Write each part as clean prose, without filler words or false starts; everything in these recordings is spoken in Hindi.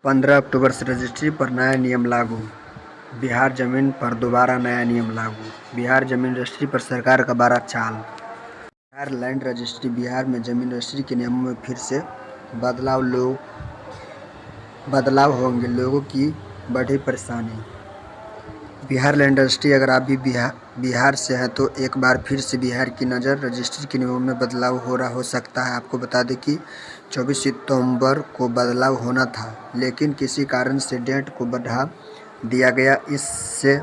15 अक्टूबर से रजिस्ट्री पर नया नियम लागू। बिहार जमीन पर दोबारा नया नियम लागू। बिहार जमीन रजिस्ट्री पर सरकार का बड़ा चाल। Bihar land registry. बिहार में जमीन रजिस्ट्री के नियमों में फिर से बदलाव होंगे, लोगों की बढ़ी परेशानी। Bihar land registry. अगर आप भी बिहार से हैं तो एक बार फिर से बिहार की नज़र रजिस्ट्री के नियमों में बदलाव हो सकता है। आपको बता दें कि 24 सितंबर को बदलाव होना था, लेकिन किसी कारण से डेट को बढ़ा दिया गया। इससे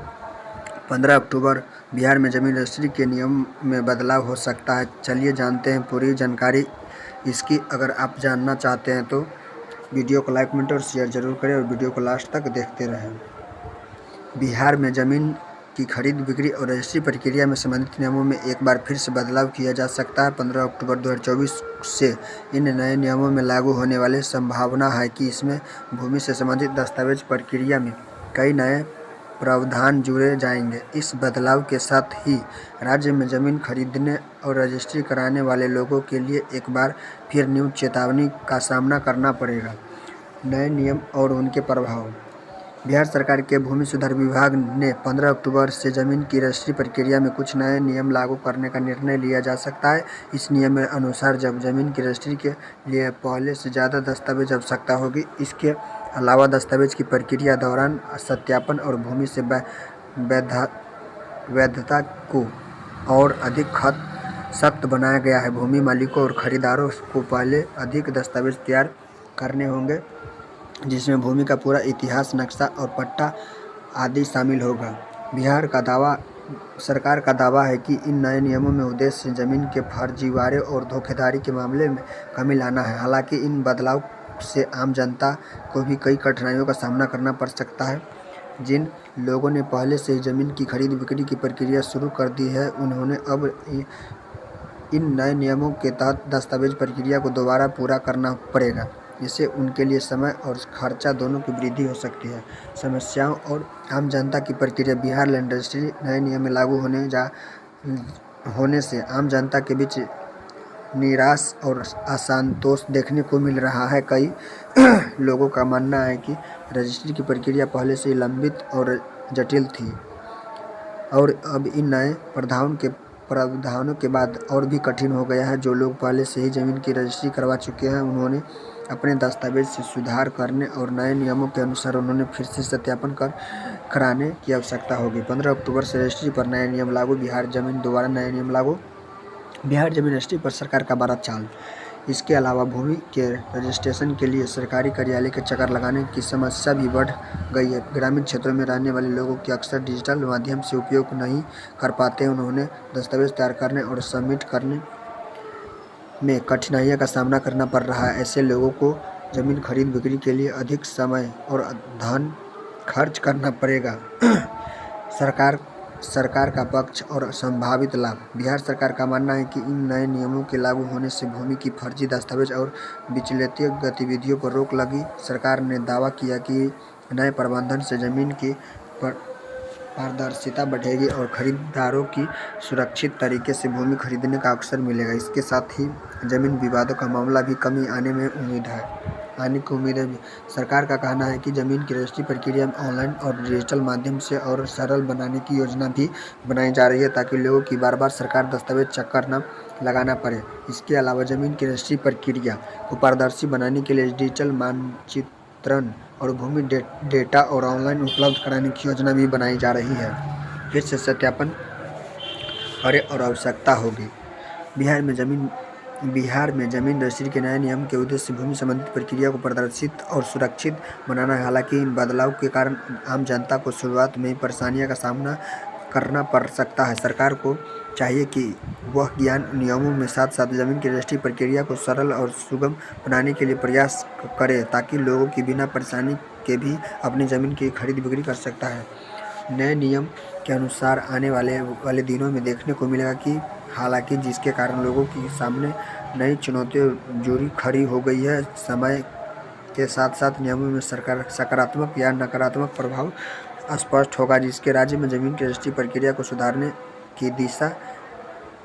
15 अक्टूबर बिहार में जमीन रजिस्ट्री के नियम में बदलाव हो सकता है। चलिए जानते हैं पूरी जानकारी इसकी। अगर आप जानना चाहते हैं तो वीडियो को लाइक, कमेंट और शेयर जरूर करें और वीडियो को लास्ट तक देखते रहें। बिहार में जमीन की खरीद, बिक्री और रजिस्ट्री प्रक्रिया में संबंधित नियमों में एक बार फिर से बदलाव किया जा सकता है। 15 अक्टूबर 2024 से इन नए नियमों में लागू होने वाली संभावना है कि इसमें भूमि से संबंधित दस्तावेज प्रक्रिया में कई नए प्रावधान जुड़े जाएंगे। इस बदलाव के साथ ही राज्य में जमीन खरीदने और रजिस्ट्री कराने वाले लोगों के लिए एक बार फिर न्यू चेतावनी का सामना करना पड़ेगा। नए नियम और उनके प्रभाव। बिहार सरकार के भूमि सुधार विभाग ने 15 अक्टूबर से जमीन की रजिस्ट्री प्रक्रिया में कुछ नए नियम लागू करने का निर्णय लिया जा सकता है। इस नियम के अनुसार जब जमीन की रजिस्ट्री के लिए पहले से ज़्यादा दस्तावेज आवश्यकता होगी। इसके अलावा दस्तावेज की प्रक्रिया दौरान सत्यापन और भूमि से वैधता को और अधिक सख्त बनाया गया है। भूमि मालिकों और खरीदारों को पहले अधिक दस्तावेज तैयार करने होंगे, जिसमें भूमि का पूरा इतिहास, नक्शा और पट्टा आदि शामिल होगा। सरकार का दावा है कि इन नए नियमों में उद्देश्य जमीन के फर्जीवाड़े और धोखाधड़ी के मामले में कमी लाना है। हालांकि इन बदलाव से आम जनता को भी कई कठिनाइयों का सामना करना पड़ सकता है। जिन लोगों ने पहले से ही जमीन की खरीद बिक्री की प्रक्रिया शुरू कर दी है, उन्होंने अब इन नए नियमों के तहत दस्तावेज प्रक्रिया को दोबारा पूरा करना पड़ेगा। इससे उनके लिए समय और खर्चा दोनों की वृद्धि हो सकती है। समस्याओं और आम जनता की प्रतिक्रिया। बिहार लैंड रजिस्ट्री नए नियम में लागू होने से आम जनता के बीच निराश और असंतोष देखने को मिल रहा है। कई लोगों का मानना है कि रजिस्ट्री की प्रक्रिया पहले से ही लंबित और जटिल थी और अब इन नए प्रावधानों के बाद और भी कठिन हो गया है। जो लोग पहले से ही जमीन की रजिस्ट्री करवा चुके हैं, उन्होंने अपने दस्तावेज से सुधार करने और नए नियमों के अनुसार उन्होंने फिर से सत्यापन कराने की आवश्यकता होगी। 15 अक्टूबर से रजिस्ट्री पर नए नियम लागू। बिहार जमीन दोबारा नए नियम लागू। बिहार जमीन रजिस्ट्री पर सरकार का बड़ा चाल। इसके अलावा भूमि के रजिस्ट्रेशन के लिए सरकारी कार्यालय के चक्कर लगाने की समस्या भी बढ़ गई है। ग्रामीण क्षेत्रों में रहने वाले लोगों की अक्सर डिजिटल माध्यम से उपयोग नहीं कर पाते। उन्होंने दस्तावेज तैयार करने और सबमिट करने में कठिनाइयों का सामना करना पड़ रहा है। ऐसे लोगों को जमीन खरीद बिक्री के लिए अधिक समय और धन खर्च करना पड़ेगा। सरकार का पक्ष और संभावित लाभ। बिहार सरकार का मानना है कि इन नए नियमों के लागू होने से भूमि की फर्जी दस्तावेज और विचलित गतिविधियों पर रोक लगेगी। सरकार ने दावा किया कि नए प्रबंधन से जमीन की पारदर्शिता बढ़ेगी और खरीदारों की सुरक्षित तरीके से भूमि खरीदने का अवसर मिलेगा। इसके साथ ही जमीन विवादों का मामला भी कमी आने की उम्मीद है। सरकार का कहना है कि जमीन की रजिस्ट्री प्रक्रिया में ऑनलाइन और डिजिटल माध्यम से और सरल बनाने की योजना भी बनाई जा रही है, ताकि लोगों की बार सरकार दस्तावेज चक्कर न लगाना पड़े। इसके अलावा जमीन की रजिस्ट्री प्रक्रिया को पारदर्शी बनाने के लिए डिजिटल मानचित्रण और भूमि डेटा और ऑनलाइन उपलब्ध कराने की योजना भी बनाई जा रही है। फिर से सत्यापन करें और आवश्यकता होगी। बिहार में जमीन रजिस्ट्री के नए नियम के उद्देश्य भूमि संबंधित प्रक्रिया को पारदर्शित और सुरक्षित बनाना है। हालांकि इन बदलाव के कारण आम जनता को शुरुआत में ही परेशानियों का सामना करना पड़ सकता है। सरकार को चाहिए कि वह नियमों में साथ साथ जमीन की रजिस्ट्री प्रक्रिया को सरल और सुगम बनाने के लिए प्रयास करे, ताकि लोगों की बिना परेशानी के भी अपनी ज़मीन की खरीद बिक्री कर सकता है। नए नियम के अनुसार आने वाले दिनों में देखने को मिलेगा कि हालांकि जिसके कारण लोगों के सामने नई चुनौतियाँ जुड़ी खड़ी हो गई है। समय के साथ साथ नियमों में सकारात्मक या नकारात्मक प्रभाव स्पष्ट होगा, जिसके राज्य में जमीन की रजिस्ट्री प्रक्रिया को सुधारने की दिशा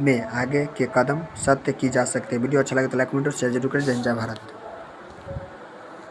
में आगे के कदम सत्य की जा सकते हैं। वीडियो अच्छा लगे तो लाइक, कमेंट और शेयर जरूर करें। जय हिंद, जय भारत।